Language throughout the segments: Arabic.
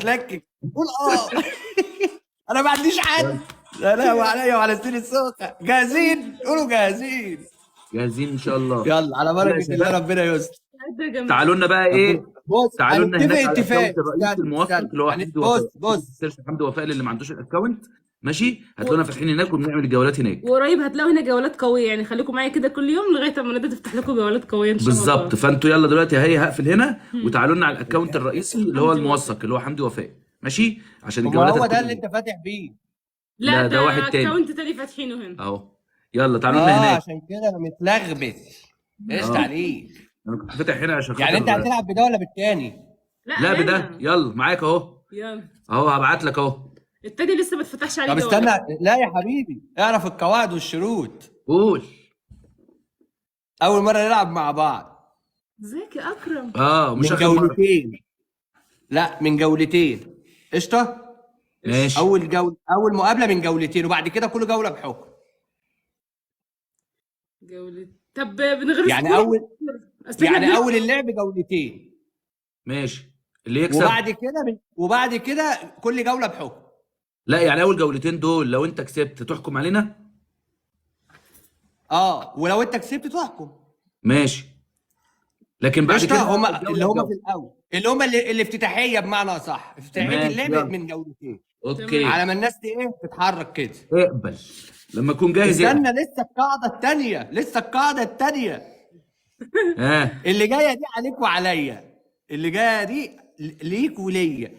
بتلكك. قول انا ما عنديش حد. سلام عليا وعلى سنين السوخه. جاهزين؟ قولوا جاهزين. جاهزين ان شاء الله. يلا على بركه الله، ربنا يستر. تعالوا لنا بقى ايه، بص تعالوا لنا هنتفق هناك على اتفاق. الاكونت الرئيسي الموثق اللي هو حمدي وفاء. بص سيرش حمدي وفاء اللي ما عندوش الاكونت، ماشي؟ هتلاقونا فاتحين هناك وبنعمل الجولات هناك. وقريب هتلاقوا هنا جولات قويه، يعني خليكم معايا كده كل يوم لغايه اما ندى تفتح لكم جولات قويه ان شاء الله. بالظبط. فانتوا يلا دلوقتي هي هقفل هنا وتعالوا لنا على الاكونت الرئيسي اللي هو الموثق اللي هو حمدي وفاء، ماشي؟ عشان الجولات هو ده اللي انت فاتح بيه. لا ده واحد تاني. اكونت تاني فاتحينه هنا اهو. يلا تعالوا لنا هناك. عشان كده انا متلغبت. قشطة عليك. انا كنت فاتح هنا عشان يعني انت هتلعب بده ولا بالتاني؟ لا بده. يلا معاك اهو. يلا اهو هبعت لك اهو. التاني لسه ما اتفتحش عليه. طب استنى، لا يا حبيبي اعرف القواعد والشروط. قول. اول مرة نلعب مع بعض. ازيك يا اكرم؟ من مش آخر مرة. جولتين. لا من جولتين. قشطة؟ ماشي. اول مقابلة من جولتين، وبعد كده كل جولة بحكم. جولة. طب من غير يعني اول اللعب جولتين. ماشي. اللي يكسب. وبعد كده كل جولة بحكم. لا يعني اول جولتين دول لو انت كسبت تحكم علينا. ولو انت كسبت تحكم. ماشي. لكن بعد كده اللي هم في الاول، اللي هم الافتتاحيه بمعنى اصح، افتتاحيه اللعب من جولتين. اوكي. على ما الناس تتحرك كده. اقبل لما اكون جاهز. استنى لسه القاعده الثانيه. اللي جايه دي عليك وعليا، اللي جايه دي ليك وليا.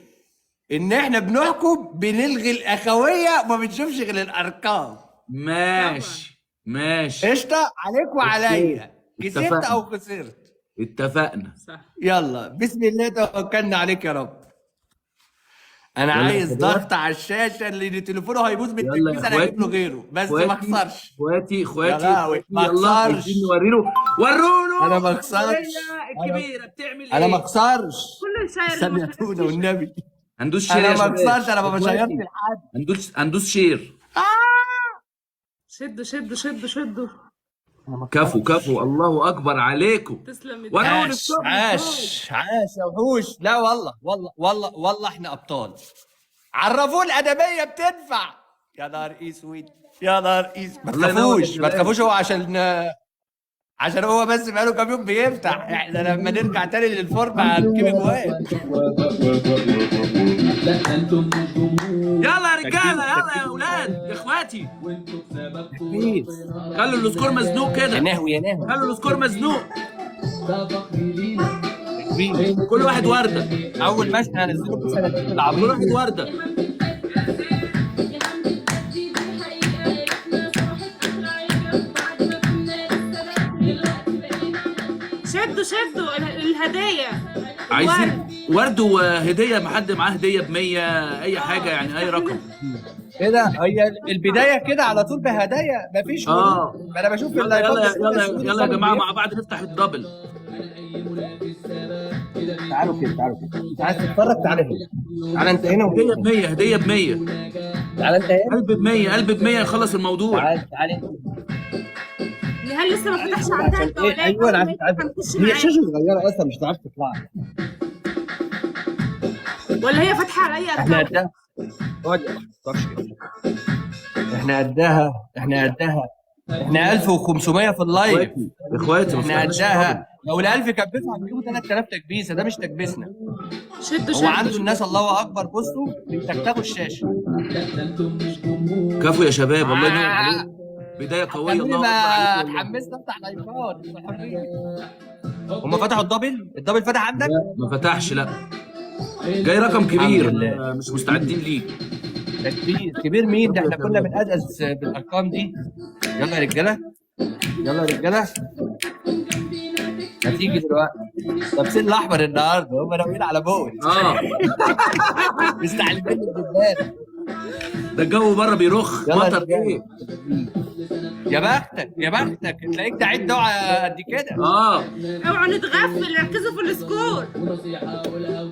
ان احنا بنحكم بنلغي الاخويه وما بنشوفش غير الارقام. ماشي. قشطه عليك وعليا. كسبت او خسرت. اتفقنا. صح. يلا بسم الله توكلنا عليك يا رب. انا عايز ضغط على الشاشه اللي تليفونه هيبوظ بالتركيز، انا هجيب له غيره بس ما اخسرش. اخواتي ما اخسرش. ورونا. انا ما اخسرش. الكبيره بتعمل ايه؟ انا ما اخسرش. كل شاير استنى يا تونه والنبي. هندوس شير. انا ما اخسرش، انا ما بشيرش لحد. هندوس شير. شدوا. كفو الله اكبر عليكم. تسلم. عاش يا وحوش. لا والله احنا ابطال. عرفوه الادبيه بتنفع. يا نهار اسود. ما تخافوش هو عشان هو بس بقاله كام يوم بيفتح. احنا لما نرجع تاني للفورم هنجيب اجوان. يلا يا رجاله، يلا يا اولاد يا اخواتي. خلوا السكور مزنوق كده. يا نهوي خلوا السكور مزنوق. كل واحد ورده. اول ماتش هنزله في سنه تلعب. كل واحد ورده. شدوا الهدايا. عايزين ورد وهديه. ما حد معاه هديه ب 100 اي حاجه، يعني اي رقم كده. هي البدايه كده على طول بهدايا، مفيش انا بشوف يلا يا جماعه مع بعض نفتح الدبل. تعالوا كده. انت عايز تتفرج؟ تعالى انت هنا. هديه ب 100. تعالى انت هنا. قلب ب 100 يخلص الموضوع. تعالى نهال لسه ما فتحش عندها الجولات. ايوه انا عارف. هي شاشه صغيره اصلا مش هتعرف تطلع. ولا هي فاتحه على اي احنا ارقام؟ احنا قدها. احنا 1500 في اللايف. اخواتي احنا قدها. لو ال1000 كبسوا هنجيبوا 3000 تكبيسه. ده مش تكبيسنا. شدوا هو عنده الناس. الله اكبر. بصوا بتكتبوا الشاشه. كفو يا شباب، الله ينور عليكم. بدايه قويه. الله اكبر عليكم. اتحمست افتح لايفات. هم فتحوا الدبل فتح عندك؟ ما فتحش. لا جاي رقم كبير. مش مستعدين ليه. كبير مين ده؟ احنا كنا بنقزقز بالارقام دي. يلا يا رجاله. هتيجي دلوقتي. لابسين الاحمر النهارده، هم ناويين على موت. مستعجلين بالبلاد. ده الجو بره بيرخ. مطر ايه؟ يا بختك تلاقيك دعيت دعاء قد كده. اوعوا نتغفل، ركزوا في السكور.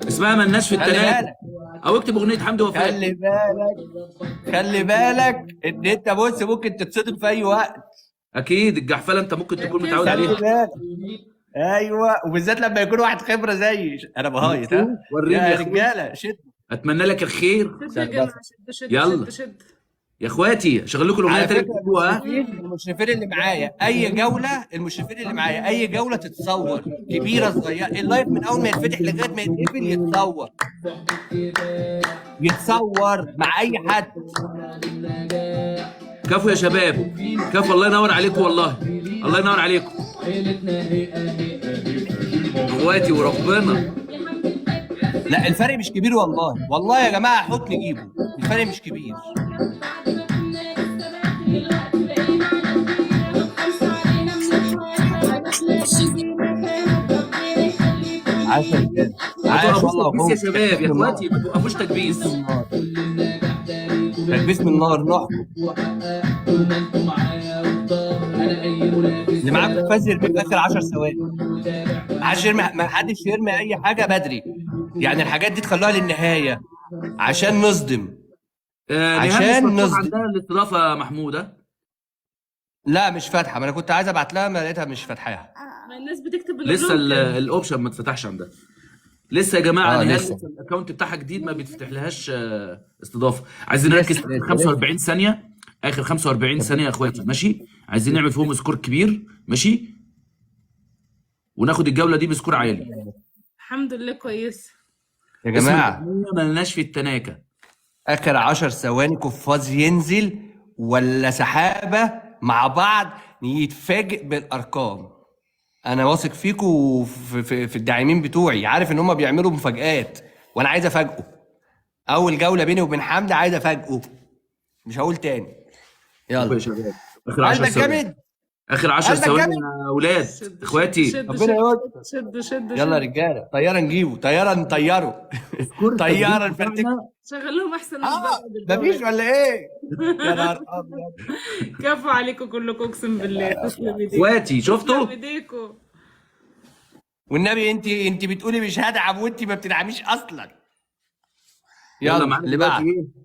اسمها مالناش في التلاته. او اكتب اغنيه حمدي وفاء. خلي بالك ان انت ممكن تتصدم في اي وقت. اكيد الجحفله انت ممكن تكون متعود عليها. ايوه، وبالذات لما يكون واحد خبره زي انا بهايط. وريني يا رجاله. اتمنى لك الخير. شد يا جماعه، شد شد يلا. شد شد. يا اخواتي اشغل لكم الاغنيه على تاني فكره بتحبوها. المشرفين اللي معايا المشرفين اللي معايا اي جوله تتصور، كبيره صغيره، اللايف من اول ما يتفتح لغايه ما يتقفل يتصور مع اي حد. كفو يا شباب، كفو. الله ينور عليكم والله، الله ينور عليكم اخواتي وربنا. لا الفرق مش كبير والله، والله يا جماعه حط نجيبه، الفرق مش كبير. عاش يا رجاله، عاش والله. تكبيس يا شباب يا اخواتي، ما توقفوش تكبيس. تكبيس من النار نحكم. اللي معاك فاز يرمي في اخر 10 ثواني. ما حدش يرمي اي حاجه بدري، يعني الحاجات دي تخلوها للنهايه عشان نصدم. عشان نصدم. عندها الاستضافه محموده. لا مش فاتحه، ما انا كنت عايز ابعت لها، ما لقيتها مش فاتحاها. ما الناس بتكتب لسه الاوبشن ما اتفتحش عندها لسه يا جماعه. لسه الاكونت بتاعها جديد، ما بيتفتح لهاش استضافه. عايزين نركز في 45 ثانيه، اخر 45 ثانيه يا اخواتي، ماشي؟ عايزين نعمل فيهم سكور كبير، ماشي؟ وناخد الجوله دي بسكور عالي. الحمد لله كويس يا جماعه. ما لناش في التناكه. اخر 10 ثواني قفاز ينزل ولا سحابه مع بعض، يتفاجئ بالارقام. انا واثق فيكم في الداعمين بتوعي، عارف ان هم بيعملوا مفاجآت وانا عايز افاجئه. اول جوله بيني وبين حمدي عايز افاجئه، مش هقول تاني. يلا يا شباب، اخر 10 قلبك ثواني، جامد، اخر 10 قلبك ثواني جامد. يا اولاد شد اخواتي. شد ربنا يوفقك. شد شد يلا يا رجاله، طياره نجيبه، طياره نطيره. طياره نفرتكه. شغل لهم احسن من مفيش ولا ايه؟ يا نهار ابيض. كفو عليكم كلكم اقسم بالله. تسلم ايديكم، اخواتي شفتوا؟ تسلم ايديكم. والنبي انت بتقولي مش هدعم وانت ما بتدعميش اصلا. يلا معانا اللي دلوقتي بعد. ايه؟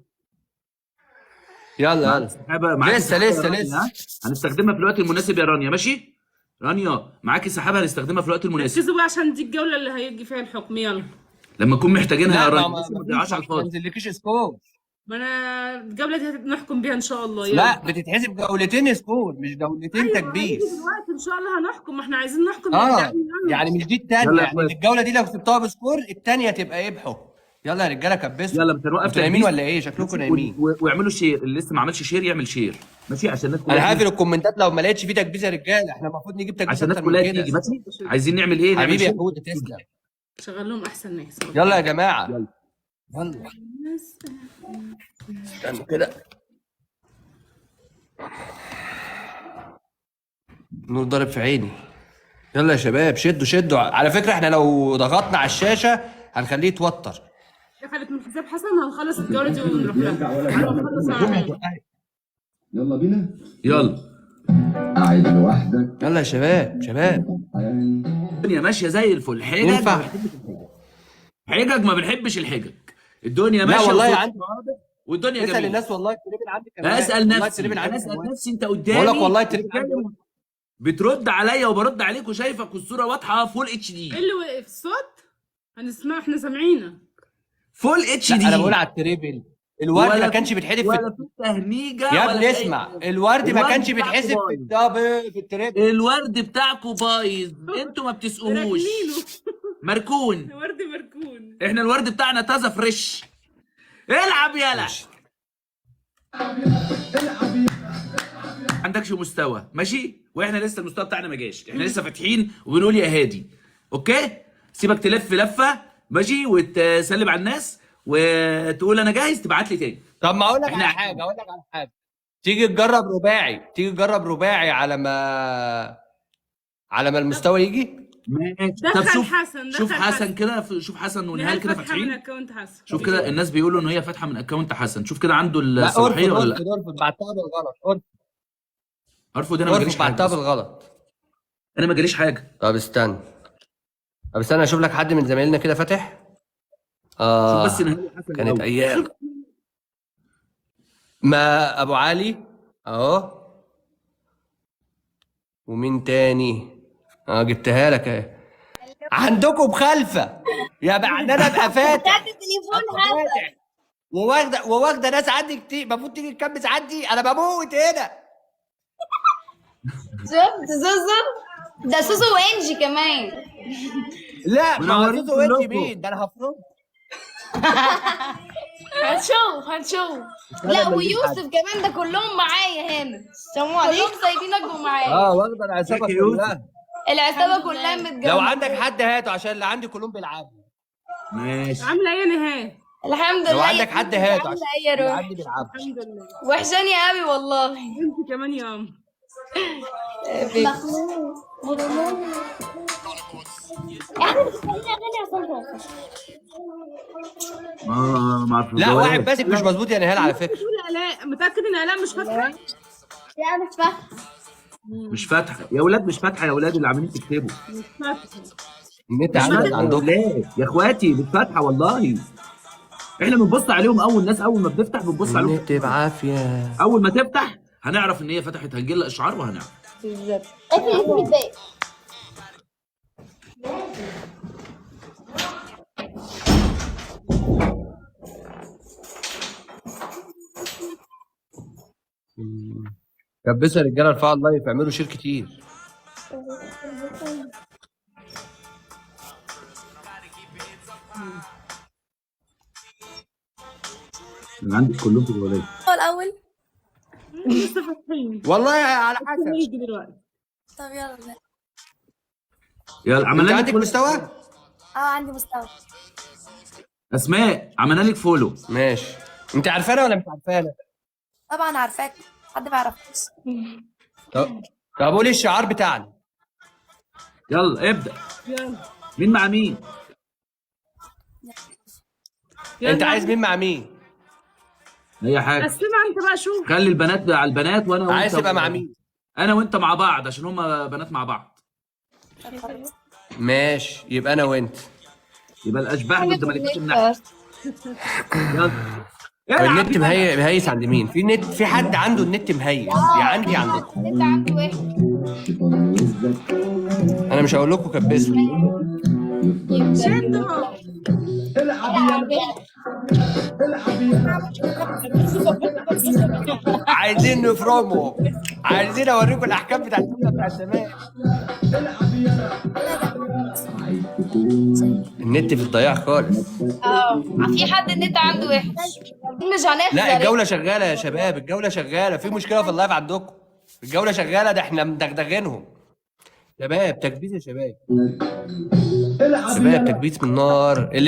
يلا سحابة معاكي. لسه هنستخدمها في الوقت المناسب يا رانيا، ماشي؟ رانيا معاكي سحابة هنستخدمها في الوقت المناسب ركزوا بقى عشان دي الجوله اللي هيجي فيها الحكم. يلا لما نكون محتاجينها يا لا رانيا، ما بس ما تضيعهاش على ما الفاضي. تنزلكيش سكور. ما انا الجوله دي نحكم بيها ان شاء الله. يلا. لا بتتحسب جولتين سكور مش جولتين أيوة، تكبيس. دلوقتي ان شاء الله هنحكم، ما احنا عايزين نحكم. يعني مش دي الثانيه، يلا يا يعني اخواتي. الجوله دي لو سبتوها بسكور الثانيه تبقى يبحوا. يلا يا رجاله كبسوا. يلا مش هنوقف انتوا نايمين تكبيس. ولا ايه؟ شكلكم نايمين. واعملوا شير، اللي لسه ما عملش شير يعمل شير، ماشي؟ عشان الناس انا كلها هقفل الكومنتات لو ما لقيتش فيه تكبيس يا رجاله، احنا المفروض نجيب تكبيس عشان الناس اكتر كلها من تيجي، كده. ماشي؟ عايزين نعمل ايه؟ نعمل حبيبي يا شير. حود تسلم. شغل لهم احسن ناس. يلا يا جماعه. يلا. يلا استنوا كده. نور ضارب في عيني. يلا يا شباب شدوا. على فكره احنا لو ضغطنا على الشاشه هنخليه يتوتر. دخلت من حساب حسن، هنخلص الجوله دي ونروح لها. هنخلص يلا بينا. يلا قاعد لوحدك. يلا يا شباب الدنيا ماشيه زي الفل. ينفع. حجج ما بنحبش الحجج. الدنيا لا ماشيه والله وصوت عندي. والدنيا اسال جميله. الناس والله التريبل عندي كمان. اسال والله نفسي، التريبل عندي انا اسال كمان. نفسي. انت قدامي بقول لك والله التريبل عندي كمان. بترد عليا وبرد عليك وشايفك والصوره واضحه فول اتش دي. ايه اللي وقف الصوت؟ هنسمع، احنا سامعينك. فول اتش لا دي. انا بقول على التريبل. الورد ما كانش بيتحدف ولا في تهنيجه يا ولا ابني في اسمع، أي. الورد ما كانش بتاعكم بيتحسب في بايظ. الدبل في التريبل. الورد بتاعكم بايظ، انتوا ما بتسقوهوش. راكنينه. مركون. ورد مركون. احنا الورد بتاعنا تازه فريش. العب يلا. عندكش مستوى، ماشي؟ واحنا لسه المستوى بتاعنا ما جاش، احنا لسه فاتحين وبنقول يا هادي. اوكي؟ سيبك تلف لفه، ماشي؟ وتسلم على الناس وتقول انا جاهز، تبعت لي تاني. طب ما اقول لك إحنا على حاجه، تيجي تجرب رباعي على ما المستوى يجي. ماشي. دخل طب شوف حسن، شوف دخل حسن حسن. كده، شوف حسن ونهال نهال كده فاتحه من فاتحين. اكونت حسن. شوف كده الناس بيقولوا ان هي فاتحه من اكونت حسن. شوف كده عنده لا الصلاحيه ولا لا. ارفض بعتها بالغلط. ارفض. انا ما جاليش حاجه. بعتها بالغلط. انا ما جاليش حاجه. طب استنى اشوف لك حد من زمايلنا كده فاتح. شوف بس نهال حسن كانت الأول. ايام. ما ابو علي اهو. ومين تاني؟ جبتها لك اهي. عندكم بخلفه يا بعد انا ابقى فاتح بتاعت التليفون حسن. فاتح وواخده ناس عندي كتير، المفروض تيجي تكبس عندي، انا بموت هنا. شفت زوزو؟ ده سوسو وانجي كمان. لا ما هو منورين زوزو وانت كلكم. مين؟ ده انا هفرض. هنشوف. لا ويوسف كمان، ده كلهم معايا هنا. كلهم سايبينك ومعايا. واخده العصابه ازيك يا يوسف؟ كلها. العصابه كلها متجمعه. لو عندك حد هاته عشان اللي عندي كلهم بيلعبوا. ماشي. عامله ايه يا نهايه؟ الحمد لله. لو عندك يا حد بنتي، هاته عاملة عشان ايه يا اللي روح؟ عندي بيلعبوا. الحمد لله. وحشاني قوي والله. انت كمان يا قمر. ما اعرف لا واحد بس مش مظبوط يا نهال على فكره. تقول الاء، متاكد ان الاء مش فاكره؟ لا مش فاهمه. مش فاتحه يا ولاد، مش فاتحه يا ولاد اللي عاملين تكتبوا. مش فاكره. النت مش عندك فاتحه يا عندكم. ولاد يا اخواتي، مش فاتحه والله. احنا بنبص عليهم اول ناس، اول ما بنفتح بنبص عليهم. النت بعافيه. اول ما تفتح هنعرف ان هي فتحت، هنجيلها اشعار وهنعرف. بالظبط. اقفل الباقي. كبسوا يا رجاله، ارفعوا اللايف، اعملوا شير كتير. انا عندك كلهم في الولاد. هو الاول. لسه فاتحين. والله على حسب. هيجي دلوقتي. طب يلا. يلا انت عملنا لك عندك فولو. مستوى؟ عندي مستوى. اسماء عملنا لك فولو. ماشي. انت عارفانا ولا مش عارفانا؟ طبعا عارفاك، حد ما يعرفنيش. طب قولي الشعار بتاعنا. يلا ابدا. يلا. مين مع مين؟ انت عايز مين مع مين؟ اي حاجه. قسمها انت بقى، شوف. خلي البنات على البنات وانا وانت. عايز تبقى مع مين؟ انا وانت مع بعض عشان هما بنات مع بعض. ماشي يبقى انا وانت. يبقى الاشباح ضد ملكات النحل. يلا. النت مهيس عند مين؟ في نت، في حد عنده النت مهيس يا عندي عندكم؟ انت عنده واحد. الشيطان يهزك انا مش هقول لكم كبسوا. عايزين نفرمه، عايزين اوريكم الاحكام بتاعت السنه بتاع الشباب. عايز تكون النت في الضياع خالص. في حد النت عنده وحش. مش هنخسر. لا الجوله شغاله يا شباب، الجوله شغاله. في مشكله في اللايف عندكم؟ الجوله شغاله، ده احنا مدغدغينهم. شباب تكبيس يا شباب. شباب تكبيس من النار. اللي